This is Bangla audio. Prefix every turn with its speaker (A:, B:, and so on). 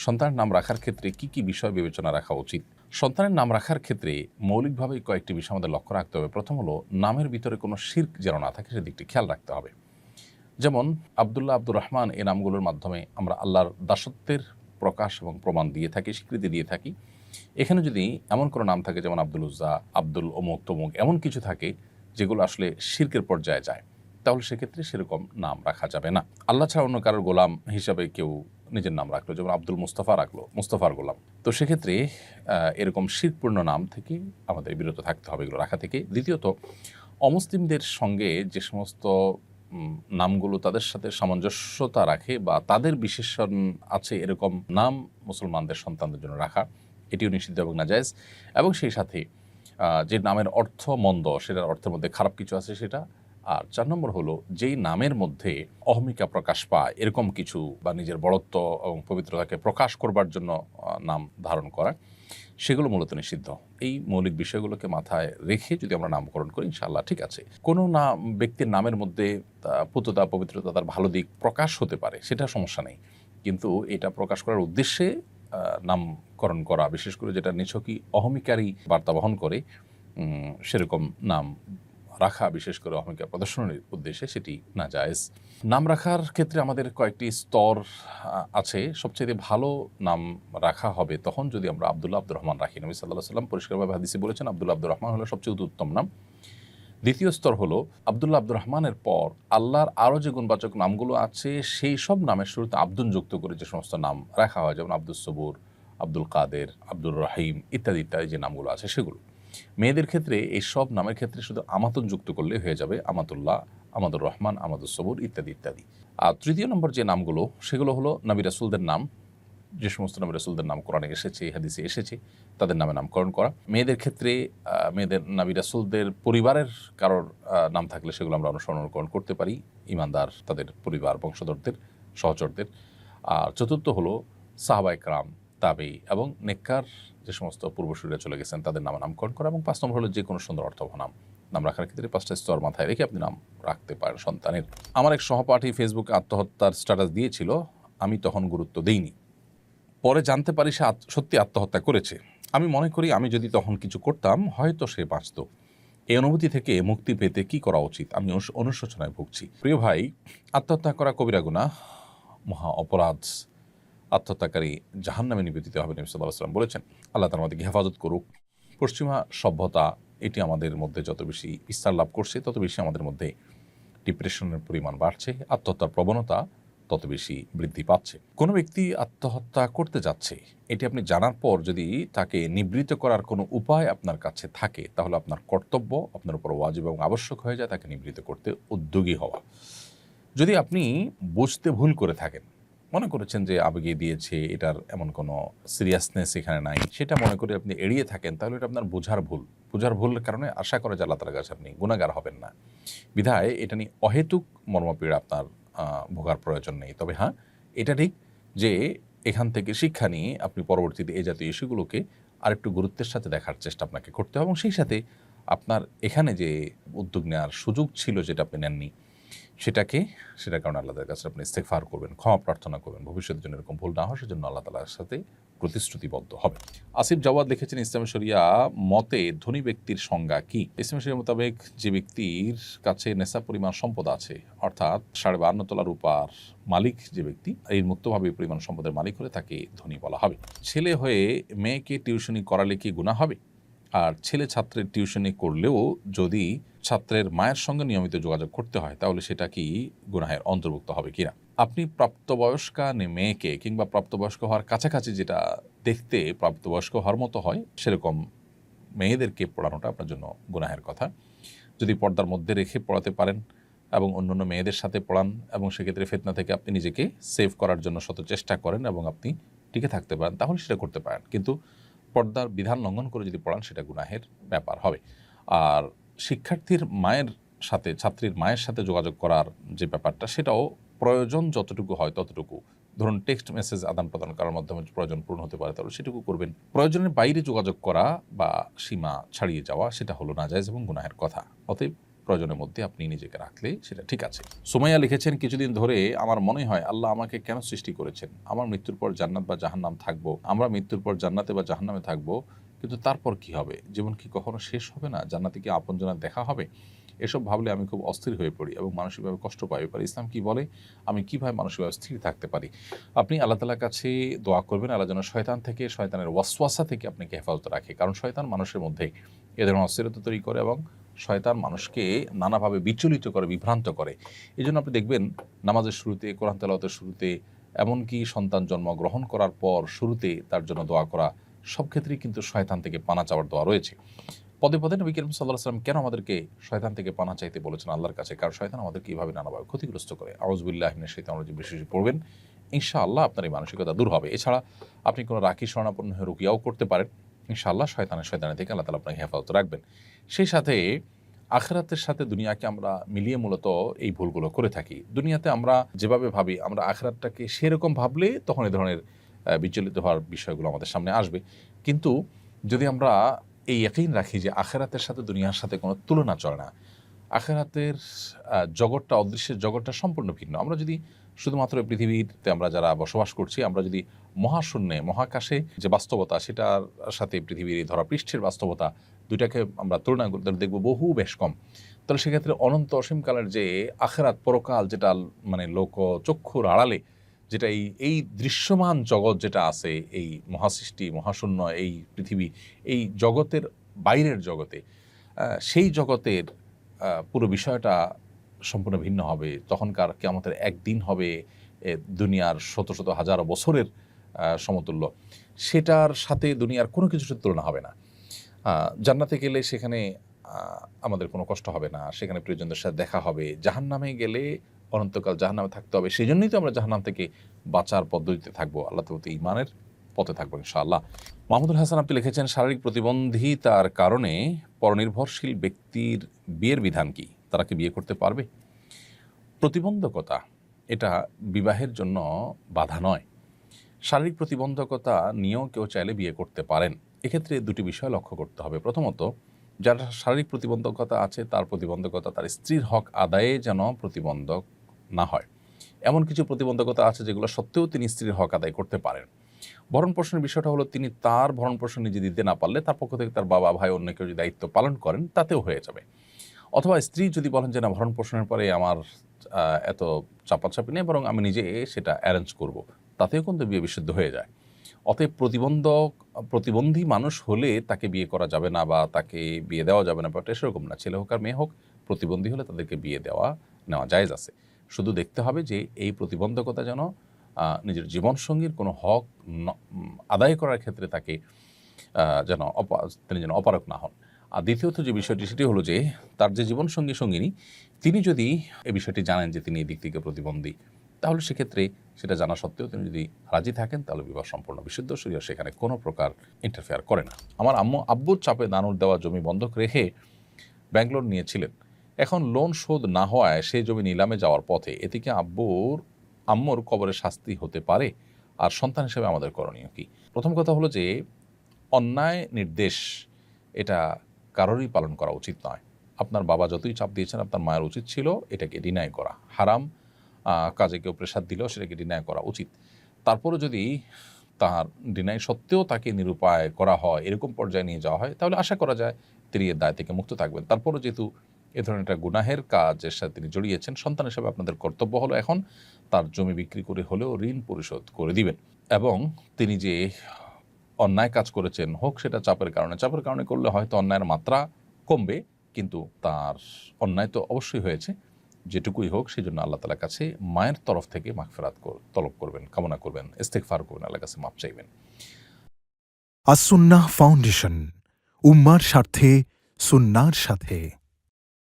A: সন্তানের নাম রাখার ক্ষেত্রে কি কি বিষয় বিবেচনা রাখা উচিত? সন্তানের নাম রাখার ক্ষেত্রে মৌলিকভাবে কয়েকটি বিষয় আমাদের লক্ষ্য রাখতে হবে। প্রথম হলো, নামের ভিতরে কোনো শিরক যেন না থাকে সেদিকটি খেয়াল রাখতে হবে। যেমন আবদুল্লাহ, আব্দুর রহমান এই নামগুলোর মাধ্যমে আমরা আল্লাহর দাসত্বের প্রকাশ এবং প্রমাণ দিয়ে থাকি, স্বীকৃতি দিয়ে থাকি। এখানে যদি এমন কোনো নাম থাকে যেমন আব্দুল উজ্জা, আব্দুল অমুক তমুক, এমন কিছু থাকে যেগুলো আসলে শিরকের পর্যায়ে যায়, তাহলে সেক্ষেত্রে সেরকম নাম রাখা যাবে না। আল্লাহ ছাড়া অন্য কারোর গোলাম হিসাবে কেউ নিজের নাম রাখলো, যেমন আব্দুল মুস্তাফা রাখলো, মুস্তাফার গোলাম, তো সেক্ষেত্রে এরকম শিরকপূর্ণ নাম থেকে আমাদের বিরত থাকতে হবে এগুলো রাখা থেকে। দ্বিতীয়ত, অমুসলিমদের সঙ্গে যে সমস্ত নামগুলো তাদের সাথে সামঞ্জস্যতা রাখে বা তাদের বিশেষণ আছে এরকম নাম মুসলমানদের সন্তানদের জন্য রাখা, এটিও নিষিদ্ধ এবং নাজায়েজ। এবং সেই সাথে যে নামের অর্থ মন্দ, সেটার অর্থের মধ্যে খারাপ কিছু আছে সেটা। আর 4 নম্বর হলো, যেই নামের মধ্যে অহমিকা প্রকাশ পায় এরকম কিছু বা নিজের বড়ত্ব এবং পবিত্রতাকে প্রকাশ করবার জন্য নাম ধারণ করা, সেগুলো মূলত নিষিদ্ধ। এই মৌলিক বিষয়গুলোকে মাথায় রেখে যদি আমরা নামকরণ করি ইনশাআল্লাহ ঠিক আছে। কোনো নাম ব্যক্তির নামের মধ্যে পুততা, পবিত্রতা, তার ভালো দিক প্রকাশ হতে পারে, সেটা সমস্যা নেই। কিন্তু এটা প্রকাশ করার উদ্দেশ্যে নামকরণ করা, বিশেষ করে যেটা নিছকই অহমিকারী বার্তা বহন করে, সেরকম নাম রাখা, বিশেষ করে অহমিকা প্রদর্শনের উদ্দেশ্যে, সেটি নাজায়েজ। নাম রাখার ক্ষেত্রে আমাদের কয়েকটি স্তর আছে। সবচেয়ে ভালো নাম রাখা হবে তখন যদি আমরা আবদুল্লাহ, আব্দুর রহমান রাখি। নবী সাল্লাল্লাহু আলাইহি ওয়াসাল্লাম পরিষ্কারভাবে হাদিসে বলেছেন আবদুল্লাহ, আব্দুর রহমান হলো সবচেয়ে উত্তম নাম। দ্বিতীয় স্তর হলো, আবদুল্লাহ, আব্দুর রহমানের পর আল্লাহর আরও যে গুণবাচক নামগুলো আছে সেই সব নামের শুরুতে আব্দুন যুক্ত করে যে সমস্ত নাম রাখা হয়, যেমন আব্দুস সবুর, আব্দুল কাদের, আব্দুর রহিম ইত্যাদি ইত্যাদি যে নামগুলো আছে সেগুলো। মেয়েদের ক্ষেত্রে এই সব নামের ক্ষেত্রে শুধু আমাতুন যুক্ত করলে হয়ে যাবে, আমাতুল্লাহ, আমাদুর রহমান, আমাদুস সবুর ইত্যাদি ইত্যাদি। আর তৃতীয় নম্বর যে নামগুলো, সেগুলো হলো নবী রাসূলদের নাম। যে সমস্ত নবী রাসূলদের নাম কোরআনে এসেছে, হাদিসে এসেছে, তাদের নামে নামকরণ করা। মেয়েদের ক্ষেত্রে মেয়েদের নবী রাসূলদের পরিবারের কারোর নাম থাকলে সেগুলো আমরা অনুসরণ করতে পারি, ঈমানদার তাদের পরিবার, বংশধরদের, সহচরদের। আর চতুর্থ হলো সাহাবায়ে কেরাম, তাবেঈ এবং নেককার যে সমস্ত পূর্বসূরীরা চলে গেছেন তাদের নামে নামকরণ করা। এবং 5 নম্বর হলো যে কোনো সুন্দর অর্থবহ নাম রাখার ক্ষেত্রে 5টা স্তর মাথায় রেখে আপনি নাম রাখতে পারেন সন্তানের। আমার এক সহপাঠী ফেসবুকে আত্মহত্যার স্ট্যাটাস দিয়েছিল, আমি তখন গুরুত্ব দেইনি। পরে জানতে পারি সে সত্যি আত্মহত্যা করেছে। আমি মনে করি আমি যদি তখন কিছু করতাম হয়তো সে বাঁচত। এই অনুভূতি থেকে মুক্তি পেতে কি করা উচিত? আমি অনুশোচনায় ভুগছি। প্রিয় ভাই, আত্মহত্যা করা কবিরা গুনাহ, মহা অপরাধ। আত্মহত্যাকারী জাহান্নামে নিবেদিত হবে, নবী সাল্লাল্লাহু আলাইহি ওয়াসাল্লাম বলেছেন। আল্লাহ তার আমাদেরকে হেফাজত করুক। পশ্চিমা সভ্যতা এটি আমাদের মধ্যে যত বেশি বিস্তার লাভ করছে তত বেশি আমাদের মধ্যে ডিপ্রেশনের পরিমাণ বাড়ছে, আত্মহত্যার প্রবণতা তত বেশি বৃদ্ধি পাচ্ছে। কোনো ব্যক্তি আত্মহত্যা করতে যাচ্ছে, এটি আপনি জানার পর যদি তাকে নিবৃত্ত করার কোনো উপায় আপনার কাছে থাকে, তাহলে আপনার কর্তব্য, আপনার উপর ওয়াজিব এবং আবশ্যক হয়ে যায় তাকে নিবৃত্ত করতে উদ্যোগী হওয়া। যদি আপনি বুঝতে ভুল করে থাকেন, মনে করেছেন যে আবেগে দিয়েছে, এটার এমন কোনো সিরিয়াসনেস এখানে নাই, সেটা মনে করে আপনি এড়িয়ে থাকেন, তাহলে এটা আপনার বোঝার ভুলের কারণে আশা করে যে আল্লাহ তাআলার কাছে আপনি গুনাহগার হবেন না। বিধায় এটা নিয়ে অহেতুক মর্মপীড়া আপনার ভোগার প্রয়োজন নেই। তবে হ্যাঁ, এটা ঠিক যে এখান থেকে শিক্ষা নিয়ে আপনি পরবর্তীতে এই জাতীয় ইস্যুগুলোকে আরেকটু গুরুত্বের সাথে দেখার চেষ্টা আপনাকে করতে হবে এবং সেই সাথে আপনার এখানে যে উদ্যোগ নেওয়ার সুযোগ ছিল যেটা আপনি নেননি, সেটার কারণে আল্লাহর কাছে আপনি ইস্তেগফার করবেন, ক্ষমা প্রার্থনা করবেন, ভবিষ্যতের জন্য এরকম ভুল না হয় সেজন্য আল্লাহ তাআলার সাথে প্রতিশ্রুতিবদ্ধ হবে। আসিফ জাওয়াদ লিখেছেন, ইসলামী শরিয়া মতে ধনী ব্যক্তির সংজ্ঞা কি? ইসলামী শরিয়া মোতাবেক যে ব্যক্তির কাছে নেশাব পরিমাণ সম্পদ আছে, অর্থাৎ 52.5 তোলা রূপার মালিক যে ব্যক্তি, এই মুক্তভাবে পরিমাণ সম্পদের মালিক হলে তাকে ধনী বলা হবে। ছেলে হয়ে মেয়েকে টিউশনি করালে কি গুনাহ হবে? আর ছেলে ছাত্রের টিউশনি করলেও যদি ছাত্রের মায়ের সঙ্গে নিয়মিত যোগাযোগ করতে হয়, তাহলে সেটা কি গুনাহের অন্তর্ভুক্ত হবে কিনা? আপনি প্রাপ্তবয়স্কা মেয়েকে কিংবা প্রাপ্তবয়স্ক হওয়ার কাছাকাছি যেটা দেখতে প্রাপ্তবয়স্ক হওয়ার মতো হয় সেরকম মেয়েদেরকে পড়ানোটা আপনার জন্য গুনাহের কথা। যদি পর্দার মধ্যে রেখে পড়াতে পারেন এবং অন্যান্য মেয়েদের সাথে পড়ান এবং সেক্ষেত্রে ফিতনা থেকে আপনি নিজেকে সেভ করার জন্য শত চেষ্টা করেন এবং আপনি টিকে থাকতে পারেন, তাহলে সেটা করতে পারেন। কিন্তু পর্দার বিধান লঙ্ঘন করে যদি পড়ান সেটা গুনাহের ব্যাপার হবে। আর শিক্ষার্থীর মায়ের সাথে, ছাত্রীর মায়ের সাথে যোগাযোগ করার যে ব্যাপারটা, সেটাও প্রয়োজন যতটুকু হয় ততটুকু। ধরুন টেক্সট মেসেজ আদান প্রদান করার মাধ্যমে প্রয়োজন পূরণ হতে পারে, তাহলে সেটুকু করবেন। প্রয়োজনের বাইরে যোগাযোগ করা বা সীমা ছাড়িয়ে যাওয়া সেটা হলো নাজায়েজ এবং গুনাহের কথা। অতএব প্রয়োজনের মধ্যে আপনি নিজেকে রাখলে সেটা ঠিক আছে। সুমাইয়া লিখেছেন, কিছুদিন ধরে আমার মনে হয় আল্লাহ আমাকে কেন সৃষ্টি করেছেন? আমার মৃত্যুর পর জান্নাত বা জাহান্নাম থাকবো, আমরা মৃত্যুর পর জান্নাতে বা জাহান্নামে থাকবো, কিন্তু তারপর কি হবে? জীবন কি কখনো শেষ হবে না? জান্নাতে কি আপনজনের দেখা হবে? এসব ভাবলে আমি খুব অস্থির হয়ে পড়ি এবং মানসিকভাবে কষ্ট পাই। এবার ইসলাম কি বলে? আমি কিভাবে মানসিকভাবে স্থির থাকতে পারি? আপনি আল্লাহ তাআলার কাছে দোয়া করবেন, আল্লাহ যেন শয়তান থেকে, শয়তানের ওয়াসওয়াসা থেকে আপনাকে হেফাজত রাখে। কারণ শয়তান মানুষের মধ্যে এ ধরনের অস্থিরতা তৈরি করে এবং শয়তান মানুষকে নানাভাবে বিচলিত করে, বিভ্রান্ত করে। এজন্য আপনি দেখবেন নামাজের শুরুতে, কোরআন তেলাওয়াতের শুরুতে, এমনকি সন্তান জন্মগ্রহণ করার পর শুরুতে তার জন্য দোয়া করা, সব ক্ষেত্রেই কিন্তু শয়তান থেকে পানা চাওয়ার দোয়া রয়েছে। পদে পদে নবী করিম সাল্লাল্লাহু আলাইহি ওয়াসাল্লাম কেন আমাদেরকে শয়তান থেকে পানা চাইতে বলেছেন আল্লাহর কাছে? কারণ শয়তান আমাদেরকে এইভাবে নানাভাবে ক্ষতিগ্রস্ত করে। আউযু বিল্লাহি মিনাশ শাইতানির রাজিম বেশি বেশি পড়বেন, ইনশাআল্লাহ আপনার এই মানসিকতা দূর হবে। এছাড়া আপনি কোনো রাখি শরণাপন্ন হয়ে রুকিয়াও করতে পারেন। ইনশাআল্লাহ শয়তানের থেকে আল্লাহ তাআলা আপনাকে হেফাজত রাখবেন। সেই সাথে আখিরাতের সাথে দুনিয়াকে আমরা মিলিয়ে মূলত এই ভুলগুলো করে থাকি। দুনিয়াতে আমরা যেভাবে ভাবি, আমরা আখিরাতটাকে সেরকম ভাবলে তখন এ ধরনের বিচলিত হওয়ার বিষয়গুলো আমাদের সামনে আসবে। কিন্তু যদি আমরা এই ইয়াকিন রাখি যে আখিরাতের সাথে দুনিয়ার সাথে কোনো তুলনা চলে না, আখিরাতের জগৎটা, অদৃশ্যের জগৎটা সম্পূর্ণ ভিন্ন। আমরা যদি শুধুমাত্র পৃথিবীতে আমরা যারা বসবাস করছি, আমরা যদি মহাশূন্যে, মহাকাশে যে বাস্তবতা, সেটার সাথে পৃথিবীর এই ধরাপৃষ্ঠের বাস্তবতা, দুইটাকে আমরা তুলনা করতে দেখব বহু বেশ কম। তাহলে সেক্ষেত্রে অনন্ত অসীমকালের যে আখিরাত, পরকাল, যেটা মানে লোকচক্ষুর আড়ালে, যেটা এই দৃশ্যমান জগৎ যেটা আছে, এই মহাসৃষ্টি, মহাশূন্য, এই পৃথিবী, এই জগতের বাইরের জগতে, সেই জগতের পুরো বিষয়টা সম্পূর্ণ ভিন্ন হবে। তখনকার কিয়ামতের একদিন হবে দুনিয়ার শত শত হাজারো বছরের সমতুল্য। সেটার সাথে দুনিয়ার কোনো কিছুর তুলনা হবে না। জান্নাতে গেলে সেখানে আমাদের কোনো কষ্ট হবে না, সেখানে প্রিয়জনদের সাথে দেখা হবে। জাহান্নামে গেলে অনন্তকাল জাহান্নামে থাকতে হবে। সেজন্যই তো আমরা জাহান্নাম থেকে বাঁচার পদ্ধতিতে থাকবো, আল্লাহ তাআলার প্রতি ঈমানের পথে থাকবো ইনশাআল্লাহ। মাহমুদুল হাসান আপনি লিখেছেন, শারীরিক প্রতিবন্ধিতার কারণে পরনির্ভরশীল ব্যক্তির বিয়ের বিধান কি? তারা কি বিয়ে করতে পারবে? প্রতিবন্ধকতা এটা বিবাহের জন্য বাধা নয়। শারীরিক প্রতিবন্ধকতা নিয়েও কেউ চাইলে বিয়ে করতে পারেন। এক্ষেত্রে দুটি বিষয় লক্ষ্য করতে হবে। প্রথমত, যার শারীরিক প্রতিবন্ধকতা আছে তার প্রতিবন্ধকতা তার স্ত্রীর হক আদায়ে যেন প্রতিবন্ধক না হয়। এমন কিছু প্রতিবন্ধকতা আছে যেগুলো সত্ত্বেও তিনি স্ত্রীর হক আদায় করতে পারেন। ভরণ-পোষণের বিষয়টা হলো, তিনি তার ভরণ-পোষণ নিজে দিতে না পারলে তার পক্ষ থেকে তার বাবা, ভাই, অন্য কেউ যদি দায়িত্ব পালন করেন তাতেও হয়ে যাবে। অথবা স্ত্রী যদি বলেন যে না, ভরণ-পোষণের পরে আমার এত চাপাচাপি নেই, বরং আমি নিজে সেটা অ্যারেঞ্জ করব, তাতেও কিন্তু বিয়ে বিশুদ্ধ হয়ে যায়। অতএব প্রতিবন্ধী মানুষ হলে তাকে বিয়ে করা যাবে না বা তাকে বিয়ে দেওয়া যাবে না, ব্যাপারটা সেরকম না। ছেলে হোক আর মেয়ে হোক, প্রতিবন্ধী হলে তাদেরকে বিয়ে নেওয়া জায়েজ আছে। শুধু দেখতে হবে যে এই প্রতিবন্ধকতা যেন নিজের জীবনসঙ্গীর কোনো হক আদায় করার ক্ষেত্রে তাকে তিনি যেন অপারগ না হন। আর দ্বিতীয়ত যে বিষয়টি, সেটি হলো যে তার যে সঙ্গিনী, তিনি যদি এই বিষয়টি জানেন যে তিনি এই দিক থেকে প্রতিবন্ধী, তাহলে সেক্ষেত্রে সেটা জানা সত্ত্বেও তিনি যদি রাজি থাকেন, তাহলে বিবাহ সম্পূর্ণ বিশুদ্ধ। শরীয়ত সেখানে কোনো প্রকার ইন্টারফেয়ার করে না। আমার আব্বুর চাপে নানুর দেওয়া জমি বন্ধক রেখে ব্যাংক লোন নিয়েছিলেন। এখন লোন শোধ না হওয়ায় সেই জমি নিলামে যাওয়ার পথে। এতে কি আম্মুর কবরে শাস্তি হতে পারে? আর সন্তান হিসেবে আমাদের করণীয় কি? প্রথম কথা হলো যে অন্যায় নির্দেশ এটা কারোরই পালন করা উচিত নয়। আপনার বাবা যতই চাপ দিয়েছেন, আপনার মায়ের উচিত ছিল এটাকে ডিনাই করা। হারাম কাজে কেউ প্রেসার দিলেও সেটাকে ডিনাই করা উচিত। তারপরে যদি তার ডিনাই সত্ত্বেও তাকে নিরুপায় করা হয়, এরকম পর্যায়ে নিয়ে যাওয়া হয়, তাহলে আশা করা যায় তিনি এর দায় থেকে মুক্ত থাকবেন। তারপরও যেহেতু এ ধরনের একটা গুনাহের কাজের সাথে তিনি জড়িয়েছেন, সন্তান হিসেবে আপনাদের কর্তব্য হলো এখন তার জমি বিক্রি করে হলেও ঋণ পরিশোধ করে দিবেন। এবং তিনি যে অন্যায় কাজ করেছেন, হোক সেটা চাপের কারণে করলে হয়তো অন্যায়ের মাত্রা কমবে, কিন্তু তার অন্যায় তো অবশ্যই হয়েছে। যেটুকুই হোক, সেই জন্য আল্লাহ তাআলার কাছে মায়ের তরফ থেকে মাগফিরাত তলব করবেন, কামনা করবেন, ইস্তেগফার করবেন, আল্লাহর কাছে মাপ চাইবেন।
B: আস-সুন্নাহ ফাউন্ডেশন, উম্মার স্বার্থে সুন্নাহর সাথে।